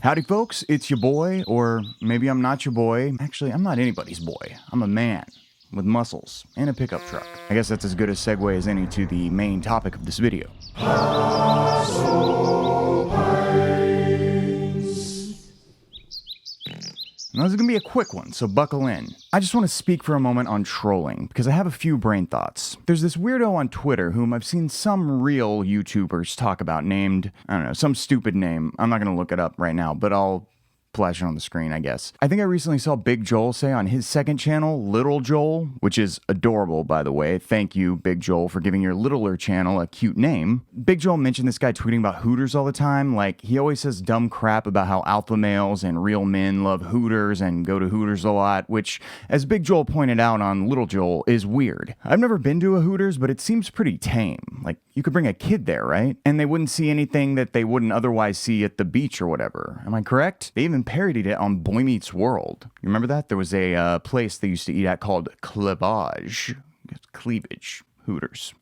Howdy folks, it's your boy, or maybe I'm not your boy. Actually, I'm not anybody's boy. I'm a man with muscles and a pickup truck. I guess that's as good a segue as any to the main topic of this video. Now, this is going to be a quick one, so buckle in. I just want to speak for a moment on trolling, because I have a few brain thoughts. There's this weirdo on Twitter whom I've seen some real YouTubers talk about named, I don't know, some stupid name. I'm not going to look it up right now, but I'll flash it on the screen, I guess. I think I recently saw Big Joel say on his second channel, Little Joel, which is adorable, by the way. Thank you, Big Joel, for giving your littler channel a cute name. Big Joel mentioned this guy tweeting about Hooters all the time. Like, he always says dumb crap about how alpha males and real men love Hooters and go to Hooters a lot, which, as Big Joel pointed out on Little Joel, is weird. I've never been to a Hooters, but it seems pretty tame. Like, you could bring a kid there, right? And they wouldn't see anything that they wouldn't otherwise see at the beach or whatever. Am I correct? They even parodied it on Boy Meets World. You remember that? There was a place they used to eat at called Cleavage. Hooters.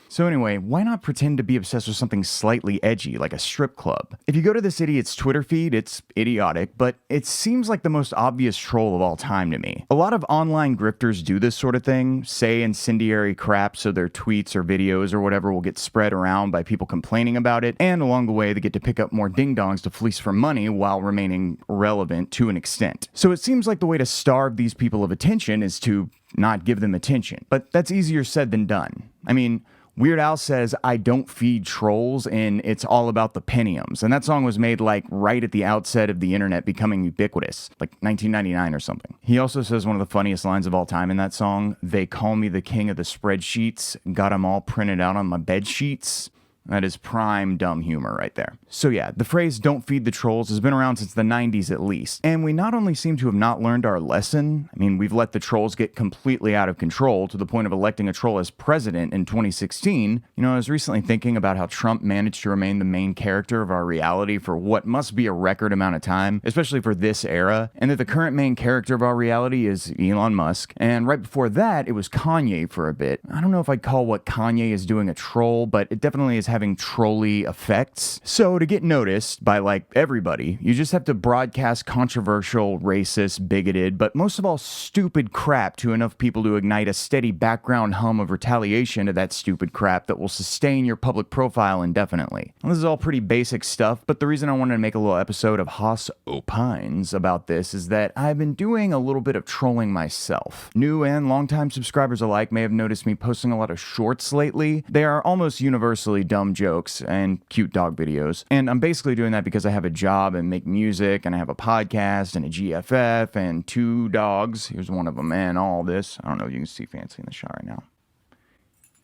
So anyway, why not pretend to be obsessed with something slightly edgy, like a strip club? If you go to this idiot's Twitter feed, it's idiotic, but it seems like the most obvious troll of all time to me. A lot of online grifters do this sort of thing, say incendiary crap so their tweets or videos or whatever will get spread around by people complaining about it, and along the way they get to pick up more ding-dongs to fleece for money while remaining relevant to an extent. So it seems like the way to starve these people of attention is to not give them attention, but that's easier said than done. I mean, Weird Al says, "I don't feed trolls," and it's all about the Pentiums. And that song was made like right at the outset of the internet becoming ubiquitous, like 1999 or something. He also says one of the funniest lines of all time in that song, "They call me the king of the spreadsheets, got them all printed out on my bed sheets." That is prime dumb humor right there. So yeah, the phrase "don't feed the trolls" has been around since the 90s at least. And we not only seem to have not learned our lesson, I mean, we've let the trolls get completely out of control to the point of electing a troll as president in 2016. You know, I was recently thinking about how Trump managed to remain the main character of our reality for what must be a record amount of time, especially for this era, and that the current main character of our reality is Elon Musk. And right before that, it was Kanye for a bit. I don't know if I'd call what Kanye is doing a troll, but it definitely is having trolly effects. So to get noticed by like everybody, you just have to broadcast controversial, racist, bigoted, but most of all stupid crap to enough people to ignite a steady background hum of retaliation to that stupid crap that will sustain your public profile indefinitely. Well, this is all pretty basic stuff, but the reason I wanted to make a little episode of Hoss Opines about this is that I've been doing a little bit of trolling myself. New and longtime subscribers alike may have noticed me posting a lot of shorts lately. They are almost universally dumb jokes and cute dog videos. And I'm basically doing that because I have a job and make music, and I have a podcast and a GFF and 2 dogs. Here's one of them, and all this. I don't know if you can see Fancy in the shot right now.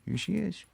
Here she is.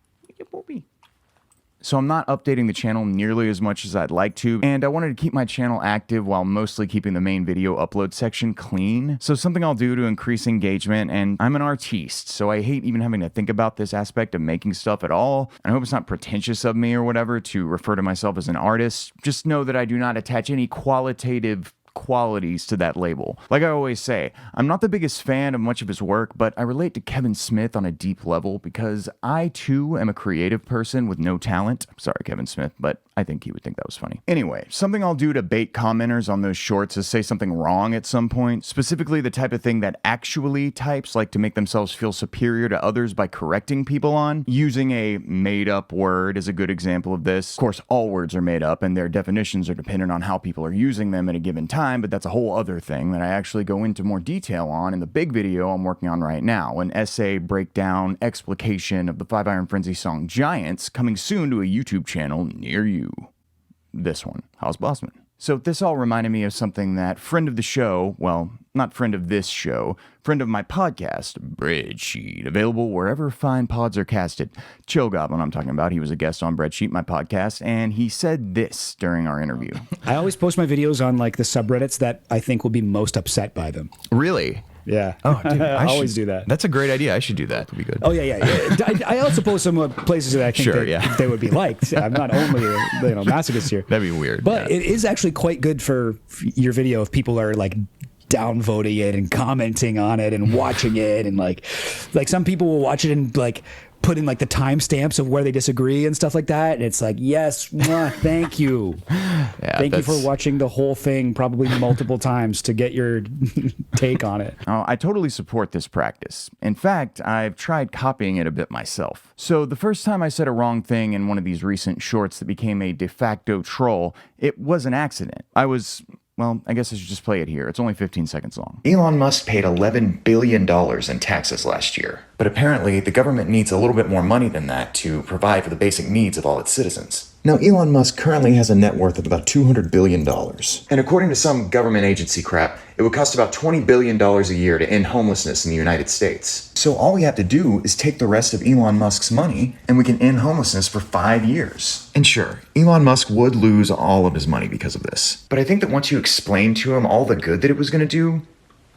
So I'm not updating the channel nearly as much as I'd like to, and I wanted to keep my channel active while mostly keeping the main video upload section clean. So something I'll do to increase engagement, and I'm an artiste, so I hate even having to think about this aspect of making stuff at all. I hope it's not pretentious of me or whatever to refer to myself as an artist. Just know that I do not attach any qualitative qualities to that label. Like I always say, I'm not the biggest fan of much of his work, but I relate to Kevin Smith on a deep level because I too am a creative person with no talent. Sorry, Kevin Smith, but I think he would think that was funny. Anyway, something I'll do to bait commenters on those shorts is say something wrong at some point, specifically the type of thing that actually types like to make themselves feel superior to others by correcting people on. Using a made-up word is a good example of this. Of course, all words are made up and their definitions are dependent on how people are using them at a given time, but that's a whole other thing that I actually go into more detail on in the big video I'm working on right now, an essay breakdown explication of the 5 Iron Frenzy song Giants, coming soon to a YouTube channel near you. This one, Hoss Bossman. So this all reminded me of something that friend of the show, well, not friend of this show, friend of my podcast, BREADSHEET, available wherever fine pods are casted. Chill Goblin I'm talking about. He was a guest on BREADSHEET, my podcast, and he said this during our interview. I always post my videos on like the subreddits that I think will be most upset by them. Really? Yeah. Oh, dude, I always do that. That's a great idea. I should do that. That'd be good. Oh, yeah. I also post some places that I think they would be liked. I'm not only a masochist here. That'd be weird. But it is actually quite good for your video if people are like downvoting it and commenting on it and watching it, and like some people will watch it and like put in like the timestamps of where they disagree and stuff like that. And it's like, yes, mwah, thank you. Thank you for watching the whole thing probably multiple times to get your take on it. Oh, I totally support this practice. In fact, I've tried copying it a bit myself. So the first time I said a wrong thing in one of these recent shorts that became a de facto troll, it was an accident. Well, I guess I should just play it here. It's only 15 seconds long. Elon Musk paid $11 billion in taxes last year. But apparently, the government needs a little bit more money than that to provide for the basic needs of all its citizens. Now, Elon Musk currently has a net worth of about $200 billion. And according to some government agency crap, it would cost about $20 billion a year to end homelessness in the United States. So all we have to do is take the rest of Elon Musk's money, and we can end homelessness for 5 years. And sure, Elon Musk would lose all of his money because of this. But I think that once you explain to him all the good that it was going to do,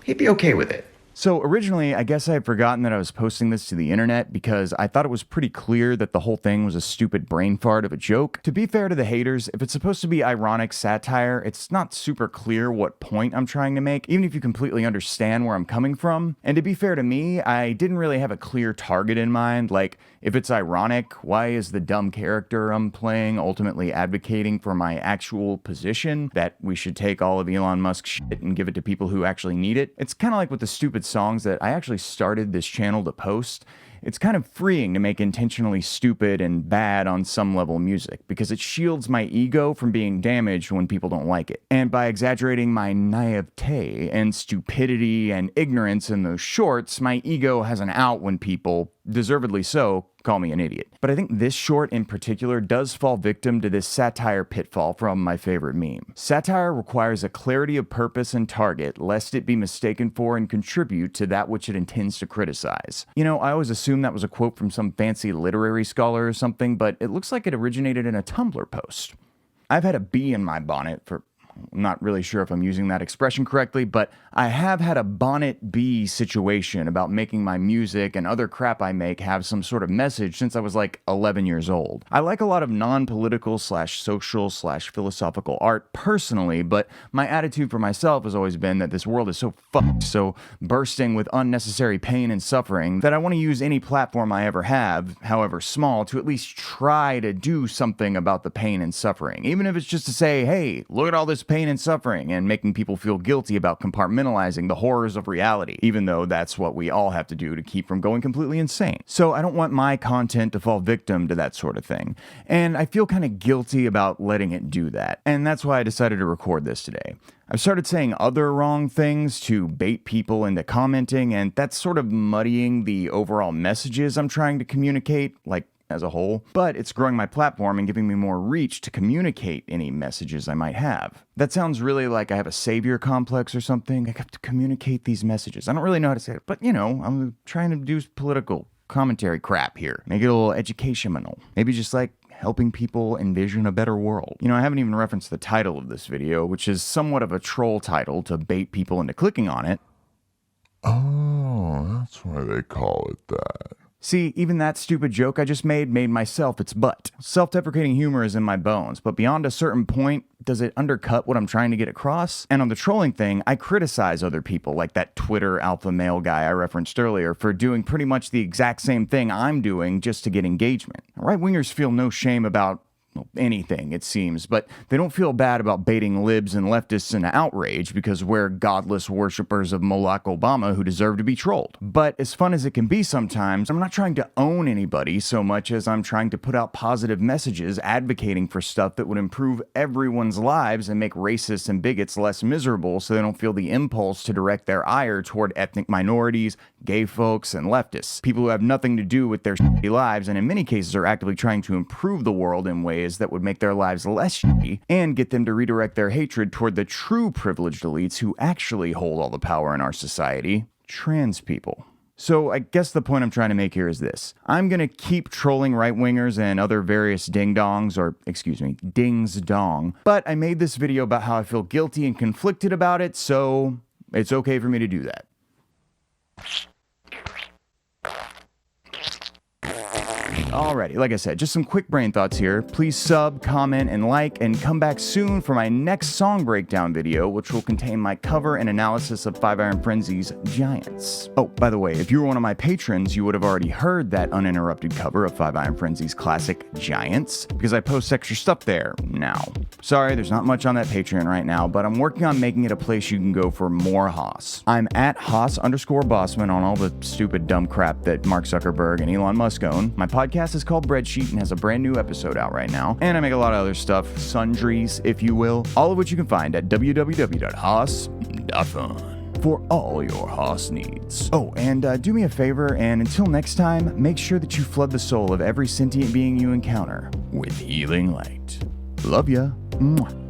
he'd be okay with it. So originally, I guess I had forgotten that I was posting this to the internet because I thought it was pretty clear that the whole thing was a stupid brain fart of a joke. To be fair to the haters, if it's supposed to be ironic satire, it's not super clear what point I'm trying to make, even if you completely understand where I'm coming from. And to be fair to me, I didn't really have a clear target in mind. Like, if it's ironic, why is the dumb character I'm playing ultimately advocating for my actual position that we should take all of Elon Musk's shit and give it to people who actually need it? It's kind of like with the stupid songs that I actually started this channel to post. It's kind of freeing to make intentionally stupid and bad on some level music because it shields my ego from being damaged when people don't like it. And by exaggerating my naivete and stupidity and ignorance in those shorts, my ego has an out when people, deservedly so, call me an idiot. But I think this short in particular does fall victim to this satire pitfall from my favorite meme. Satire requires a clarity of purpose and target, lest it be mistaken for and contribute to that which it intends to criticize. You know, I always assumed that was a quote from some fancy literary scholar or something, but it looks like it originated in a Tumblr post. I've had a bee in my bonnet for... I'm not really sure if I'm using that expression correctly, but I have had a bonnet bee situation about making my music and other crap I make have some sort of message since I was like 11 years old. I like a lot of non-political / social / philosophical art personally, but my attitude for myself has always been that this world is so fucked, so bursting with unnecessary pain and suffering, that I want to use any platform I ever have, however small, to at least try to do something about the pain and suffering. Even if it's just to say, hey, look at all this pain and suffering, and making people feel guilty about compartmentalizing the horrors of reality, even though that's what we all have to do to keep from going completely insane. So I don't want my content to fall victim to that sort of thing, and I feel kind of guilty about letting it do that, and that's why I decided to record this today. I've started saying other wrong things to bait people into commenting, and that's sort of muddying the overall messages I'm trying to communicate, like, as a whole, but it's growing my platform and giving me more reach to communicate any messages I might have. That sounds really like I have a savior complex or something. I have to communicate these messages. I don't really know how to say it, but you know, I'm trying to do political commentary crap here. Make it a little educational. Maybe just like helping people envision a better world. You know, I haven't even referenced the title of this video, which is somewhat of a troll title to bait people into clicking on it. Oh, that's why they call it that. See, even that stupid joke I just made myself its butt. Self-deprecating humor is in my bones, but beyond a certain point, does it undercut what I'm trying to get across? And on the trolling thing, I criticize other people, like that Twitter alpha male guy I referenced earlier, for doing pretty much the exact same thing I'm doing just to get engagement. Right-wingers feel no shame about anything, it seems, but they don't feel bad about baiting libs and leftists into outrage because we're godless worshippers of Moloch Obama who deserve to be trolled. But as fun as it can be sometimes, I'm not trying to own anybody so much as I'm trying to put out positive messages advocating for stuff that would improve everyone's lives and make racists and bigots less miserable so they don't feel the impulse to direct their ire toward ethnic minorities, gay folks, and leftists. People who have nothing to do with their shitty lives and in many cases are actively trying to improve the world in ways that would make their lives less shitty and get them to redirect their hatred toward the true privileged elites who actually hold all the power in our society, trans people. So I guess the point I'm trying to make here is this. I'm going to keep trolling right-wingers and other various ding-dongs, or excuse me, dings-dong, but I made this video about how I feel guilty and conflicted about it, so it's okay for me to do that. Alrighty, like I said, just some quick brain thoughts here. Please sub, comment, and like, and come back soon for my next song breakdown video, which will contain my cover and analysis of Five Iron Frenzy's Giants. Oh, by the way, if you were one of my patrons, you would have already heard that uninterrupted cover of Five Iron Frenzy's classic Giants, because I post extra stuff there now. Sorry, there's not much on that Patreon right now, but I'm working on making it a place you can go for more Hoss. I'm at Hoss_Bossman on all the stupid dumb crap that Mark Zuckerberg and Elon Musk own. My podcast is called BREADSHEET and has a brand new episode out right now. And I make a lot of other stuff, sundries, if you will, all of which you can find at www.hoss.fun for all your Hoss needs. Oh, and do me a favor, and until next time, make sure that you flood the soul of every sentient being you encounter with healing light. Love ya. Mwah.